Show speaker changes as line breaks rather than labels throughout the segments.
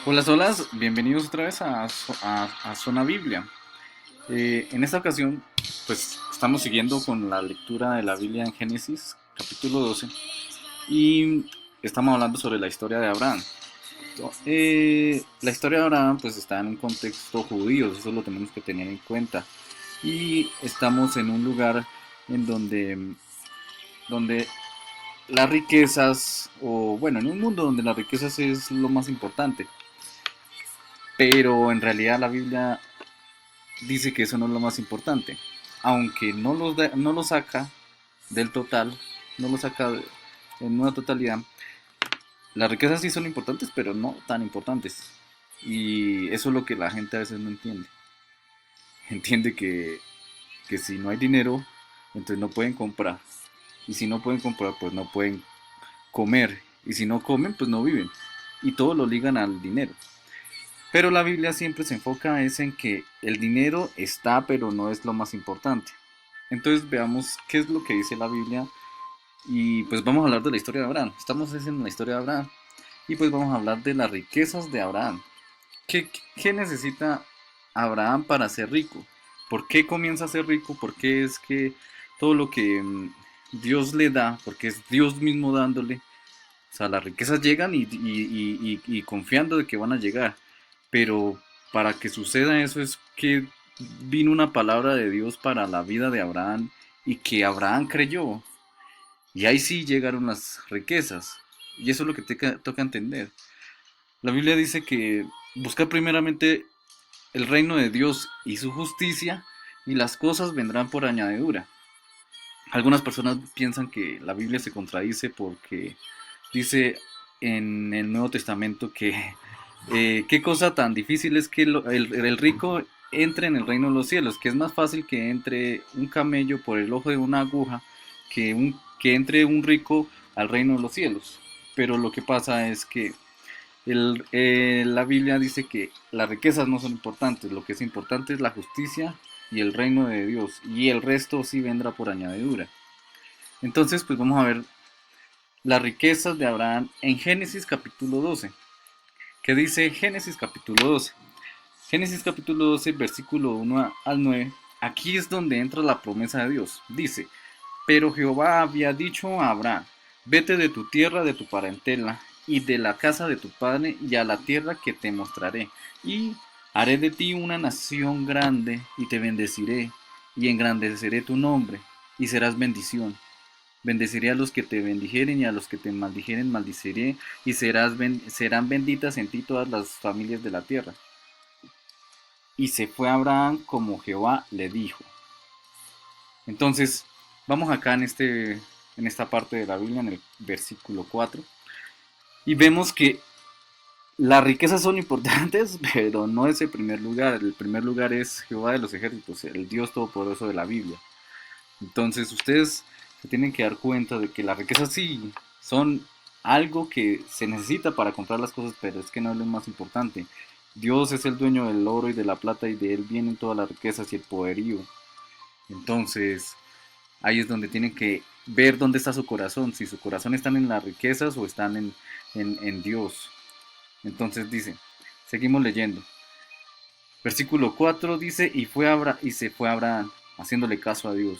Hola, hola, bienvenidos otra vez a Zona Biblia. En esta ocasión, pues estamos siguiendo con la lectura de la Biblia en Génesis, capítulo 12, y estamos hablando sobre la historia de Abraham. La historia de Abraham, pues está en un contexto judío, eso lo tenemos que tener en cuenta. Y estamos en un lugar en donde las riquezas, o bueno, en un mundo donde las riquezas es lo más importante. Pero en realidad la Biblia dice que eso no es lo más importante. Aunque no lo saca del total, no lo saca en una totalidad, las riquezas sí son importantes, pero no tan importantes. Y eso es lo que la gente a veces no entiende. Entiende que si no hay dinero, entonces no pueden comprar. Y si no pueden comprar, pues no pueden comer. Y si no comen, pues no viven. Y todo lo ligan al dinero. Pero la Biblia siempre se enfoca es en que el dinero está, pero no es lo más importante. Entonces veamos qué es lo que dice la Biblia y pues vamos a hablar de la historia de Abraham. Estamos en la historia de Abraham y pues vamos a hablar de las riquezas de Abraham. ¿Qué necesita Abraham para ser rico? ¿Por qué comienza a ser rico? ¿Por qué es que todo lo que Dios le da, porque es Dios mismo dándole? O sea, las riquezas llegan y confiando de que van a llegar. Pero para que suceda eso es que vino una palabra de Dios para la vida de Abraham y que Abraham creyó. Y ahí sí llegaron las riquezas. Y eso es lo que toca entender. La Biblia dice que buscar primeramente el reino de Dios y su justicia y las cosas vendrán por añadidura. Algunas personas piensan que la Biblia se contradice porque dice en el Nuevo Testamento que qué cosa tan difícil es que el rico entre en el reino de los cielos, que es más fácil que entre un camello por el ojo de una aguja que entre un rico al reino de los cielos. Pero lo que pasa es que la Biblia dice que las riquezas no son importantes, lo que es importante es la justicia y el reino de Dios, y el resto sí vendrá por añadidura. Entonces, pues vamos a ver las riquezas de Abraham en Génesis capítulo 12. ¿Qué dice Génesis capítulo 12? Génesis capítulo 12, versículo 1 al 9. Aquí es donde entra la promesa de Dios. Dice, pero Jehová había dicho a Abraham, vete de tu tierra, de tu parentela, y de la casa de tu padre, y a la tierra que te mostraré. Y haré de ti una nación grande, y te bendeciré, y engrandeceré tu nombre, y serás bendición. Bendeciré a los que te bendijeren y a los que te maldijeren maldiciré, y serán benditas en ti todas las familias de la tierra. Y se fue Abraham como Jehová le dijo. Entonces, vamos acá en esta parte de la Biblia, en el versículo 4, y vemos que las riquezas son importantes, pero no es el primer lugar. El primer lugar es Jehová de los ejércitos, el Dios todopoderoso de la Biblia. Entonces, ustedes se tienen que dar cuenta de que las riquezas sí son algo que se necesita para comprar las cosas, pero es que no es lo más importante. Dios es el dueño del oro y de la plata y de él vienen todas las riquezas y el poderío. Entonces, ahí es donde tienen que ver dónde está su corazón, si su corazón está en las riquezas o están en Dios. Entonces dice, seguimos leyendo. Versículo 4 dice, y se fue Abraham, haciéndole caso a Dios,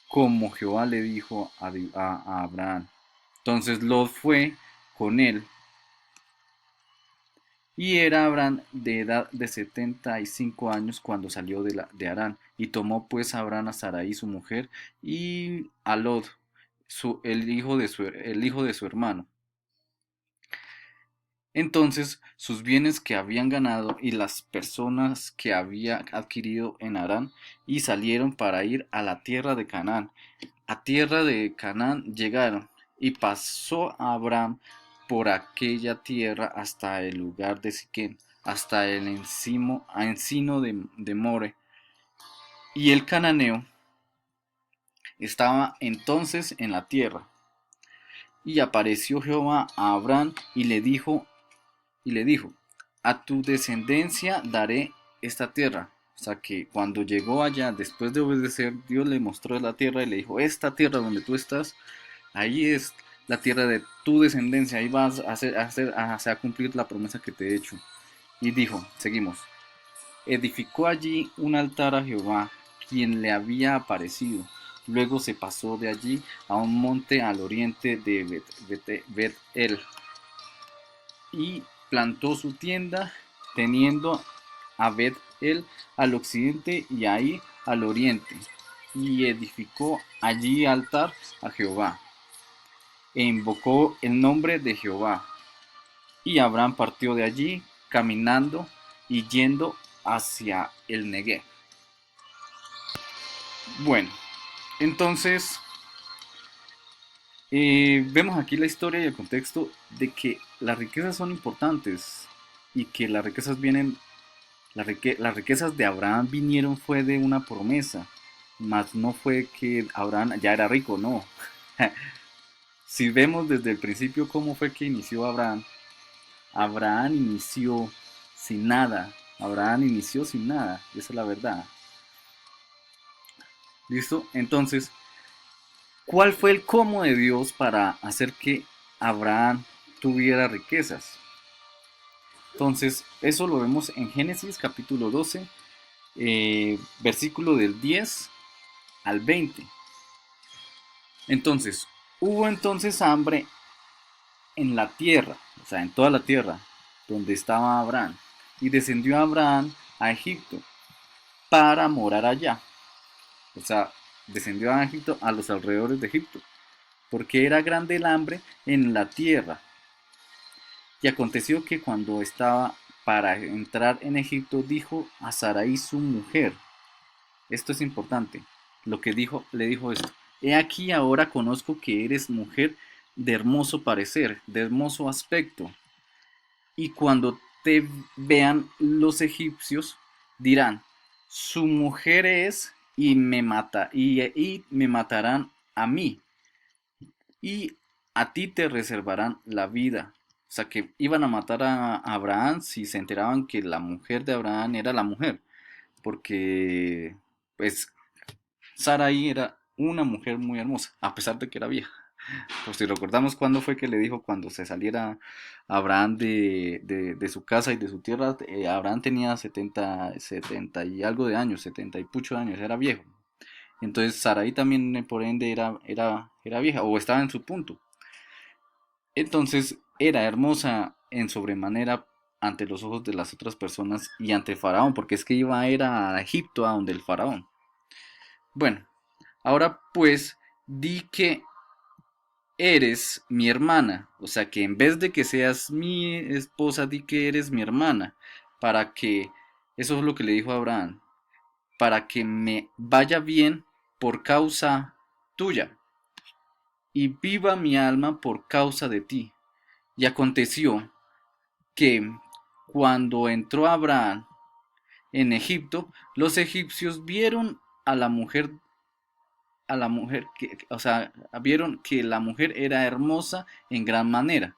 como Jehová le dijo a Abraham. Entonces Lot fue con él, y era Abraham de edad de 75 años cuando salió de Harán, y tomó pues a Abraham a Sarai su mujer, y a Lot, el hijo de su hermano. Entonces sus bienes que habían ganado y las personas que había adquirido en Harán, y salieron para ir a la tierra de Canaán. A tierra de Canaán llegaron, y pasó Abraham por aquella tierra hasta el lugar de Siquem, hasta el encino de More. Y el cananeo estaba entonces en la tierra. Y apareció Jehová a Abraham y le dijo, a tu descendencia daré esta tierra. O sea que cuando llegó allá, después de obedecer, Dios le mostró la tierra y le dijo, esta tierra donde tú estás, ahí es la tierra tu descendencia, ahí vas a hacer a cumplir la promesa que te he hecho. Y dijo, seguimos, edificó allí un altar a Jehová, quien le había aparecido. Luego se pasó de allí a un monte al oriente de Bet-El y plantó su tienda, teniendo a Bet-El al occidente y ahí al oriente. Y edificó allí altar a Jehová, e invocó el nombre de Jehová. Y Abraham partió de allí, caminando y yendo hacia el Negev. Bueno, entonces vemos aquí la historia y el contexto de que las riquezas son importantes y que las riquezas vienen, las riquezas de Abraham vinieron fue de una promesa, mas no fue que Abraham ya era rico, no. Si vemos desde el principio cómo fue que inició Abraham, Abraham inició sin nada, Abraham inició sin nada, esa es la verdad. ¿Listo? Entonces, ¿cuál fue el cómo de Dios para hacer que Abraham tuviera riquezas? Entonces, eso lo vemos en Génesis capítulo 12, versículo del 10 al 20. Entonces, hubo entonces hambre en la tierra, o sea, en toda la tierra donde estaba Abraham, y descendió Abraham a Egipto para morar allá. O sea, descendió a Egipto, a los alrededores de Egipto, porque era grande el hambre en la tierra. Y aconteció que cuando estaba para entrar en Egipto, dijo a Sarai su mujer, esto es importante, lo que dijo, le dijo esto, he aquí ahora conozco que eres mujer de hermoso parecer, de hermoso aspecto, y cuando te vean los egipcios, dirán, su mujer es y me matarán a mí, y a ti te reservarán la vida. O sea que iban a matar a Abraham si se enteraban que la mujer de Abraham era la mujer, porque pues Sarai era una mujer muy hermosa, a pesar de que era vieja. Pues si recordamos cuándo fue que le dijo cuando se saliera Abraham de su casa y de su tierra, Abraham tenía 70 y algo de años, 70 y pucho de años, era viejo. Entonces Sarai también por ende era vieja o estaba en su punto. Entonces era hermosa en sobremanera ante los ojos de las otras personas y ante el faraón, porque es que era a Egipto, a donde el faraón. Bueno, ahora pues di que eres mi hermana, o sea que en vez de que seas mi esposa, di que eres mi hermana, para que, eso es lo que le dijo a Abraham, para que me vaya bien por causa tuya, y viva mi alma por causa de ti. Y aconteció que cuando entró Abraham en Egipto, los egipcios vieron a la mujer que, o sea, vieron que la mujer era hermosa en gran manera.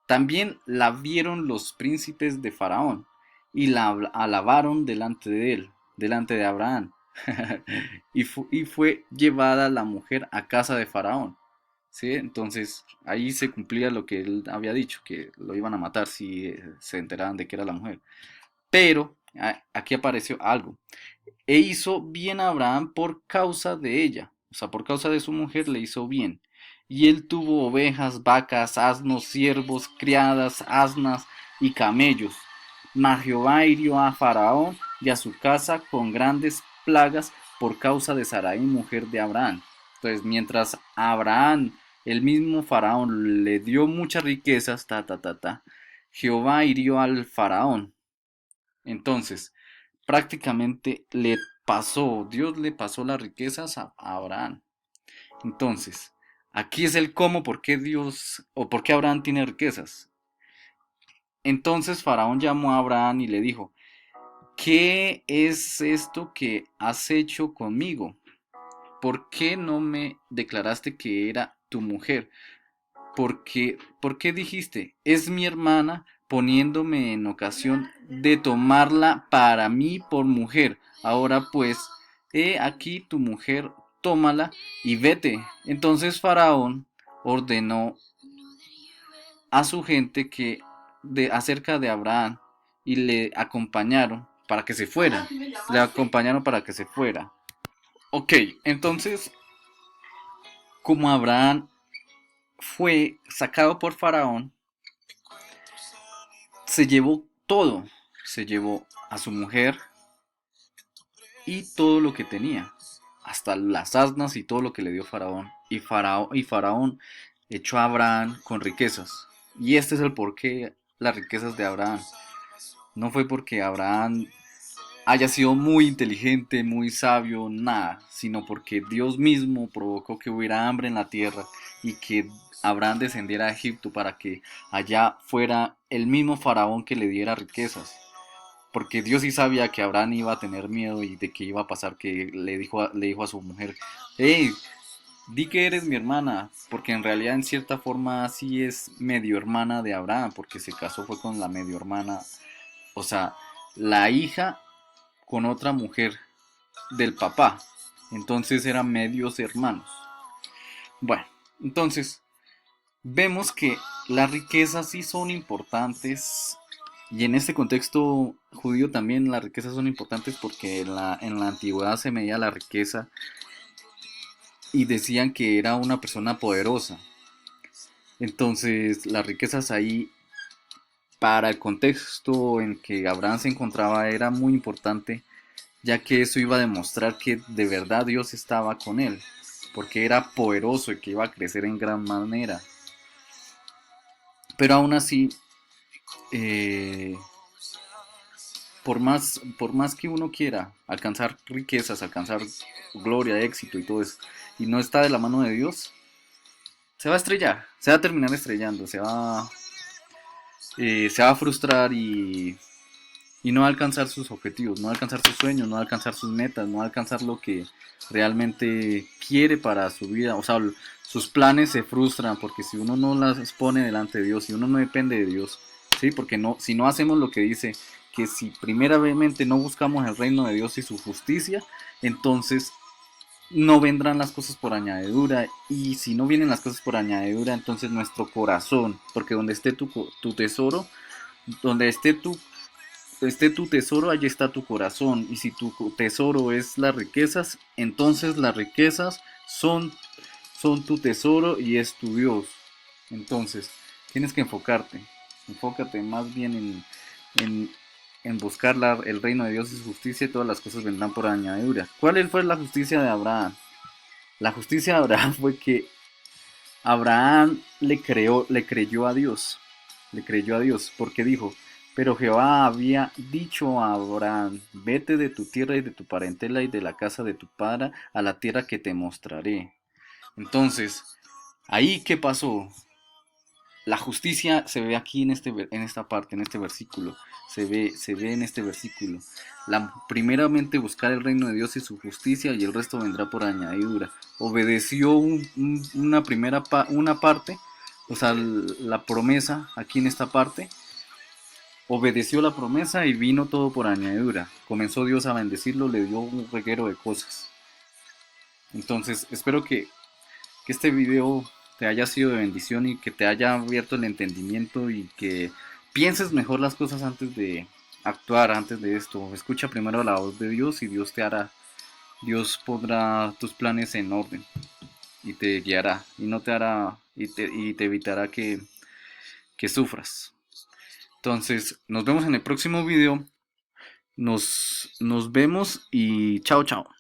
También la vieron los príncipes de Faraón y la alabaron delante de él, delante de Abraham. Y fue llevada la mujer a casa de Faraón. ¿Sí? Entonces ahí se cumplía lo que él había dicho, que lo iban a matar si se enteraban de que era la mujer. Pero aquí apareció algo. E hizo bien a Abraham por causa de ella, o sea, por causa de su mujer le hizo bien. Y él tuvo ovejas, vacas, asnos, siervos, criadas, asnas y camellos. Mas Jehová hirió a Faraón y a su casa con grandes plagas por causa de Sarai, mujer de Abraham. Entonces, mientras Abraham, el mismo Faraón, le dio muchas riquezas, Jehová hirió al Faraón. Entonces, prácticamente Dios le pasó las riquezas a Abraham. Entonces, aquí es el cómo, por qué Dios o por qué Abraham tiene riquezas. Entonces Faraón llamó a Abraham y le dijo, ¿qué es esto que has hecho conmigo? ¿Por qué no me declaraste que era tu mujer? ¿Por qué dijiste, es mi hermana, poniéndome en ocasión de tomarla para mí por mujer? Ahora pues, he aquí tu mujer, tómala y vete. Entonces Faraón ordenó a su gente que acerca de Abraham y le acompañaron para que se fuera. Le acompañaron para que se fuera. Ok, entonces, como Abraham fue sacado por Faraón, se llevó todo. Se llevó a su mujer y todo lo que tenía, hasta las asnas y todo lo que le dio Faraón. Y Faraón echó a Abraham con riquezas. Y este es el porqué las riquezas de Abraham. No fue porque Abraham haya sido muy inteligente, muy sabio, nada, sino porque Dios mismo provocó que hubiera hambre en la tierra y que Abraham descendiera a Egipto para que allá fuera el mismo faraón que le diera riquezas. Porque Dios sí sabía que Abraham iba a tener miedo y de que iba a pasar, que le dijo a su mujer, hey, di que eres mi hermana, porque en realidad en cierta forma sí es medio hermana de Abraham, porque se casó fue con la medio hermana, o sea, la hija con otra mujer del papá. Entonces eran medios hermanos. Bueno, entonces vemos que las riquezas sí son importantes. Y en este contexto judío también las riquezas son importantes porque en la antigüedad se medía la riqueza y decían que era una persona poderosa. Entonces las riquezas ahí para el contexto en que Abraham se encontraba era muy importante, ya que eso iba a demostrar que de verdad Dios estaba con él, porque era poderoso y que iba a crecer en gran manera. Pero aún así, eh, por más que uno quiera alcanzar riquezas, alcanzar gloria, éxito y todo eso, y no está de la mano de Dios, se va a estrellar, se va a terminar estrellando, se va a frustrar y no va a alcanzar sus objetivos, no va a alcanzar sus sueños, no va a alcanzar sus metas, no va a alcanzar lo que realmente quiere para su vida. O sea, sus planes se frustran porque si uno no las pone delante de Dios, si uno no depende de Dios, ¿sí? Porque no, si no hacemos lo que dice, que si primeramente no buscamos el reino de Dios y su justicia, entonces no vendrán las cosas por añadidura. Y si no vienen las cosas por añadidura, entonces nuestro corazón, porque donde esté tu tesoro, donde esté tu tesoro, allí está tu corazón. Y si tu tesoro es las riquezas, entonces las riquezas son tu tesoro y es tu Dios. Entonces, tienes que enfocarte. Enfócate más bien en, en buscar el reino de Dios y su justicia y todas las cosas vendrán por añadidura. ¿Cuál fue la justicia de Abraham? La justicia de Abraham fue que Abraham le creyó a Dios. Le creyó a Dios porque dijo, pero Jehová había dicho a Abraham, vete de tu tierra y de tu parentela y de la casa de tu padre a la tierra que te mostraré. Entonces, ahí qué pasó. La justicia se ve aquí en esta parte, en este versículo. Se ve en este versículo. Primeramente buscar el reino de Dios y su justicia y el resto vendrá por añadidura. Obedeció una parte, o sea, la promesa aquí en esta parte. Obedeció la promesa y vino todo por añadidura. Comenzó Dios a bendecirlo, le dio un reguero de cosas. Entonces, espero que este video te haya sido de bendición y que te haya abierto el entendimiento y que pienses mejor las cosas antes de actuar, antes de esto. Escucha primero la voz de Dios y Dios pondrá tus planes en orden y te guiará y no te hará y te evitará que sufras. Entonces, nos vemos en el próximo video. Nos vemos y chao, chao.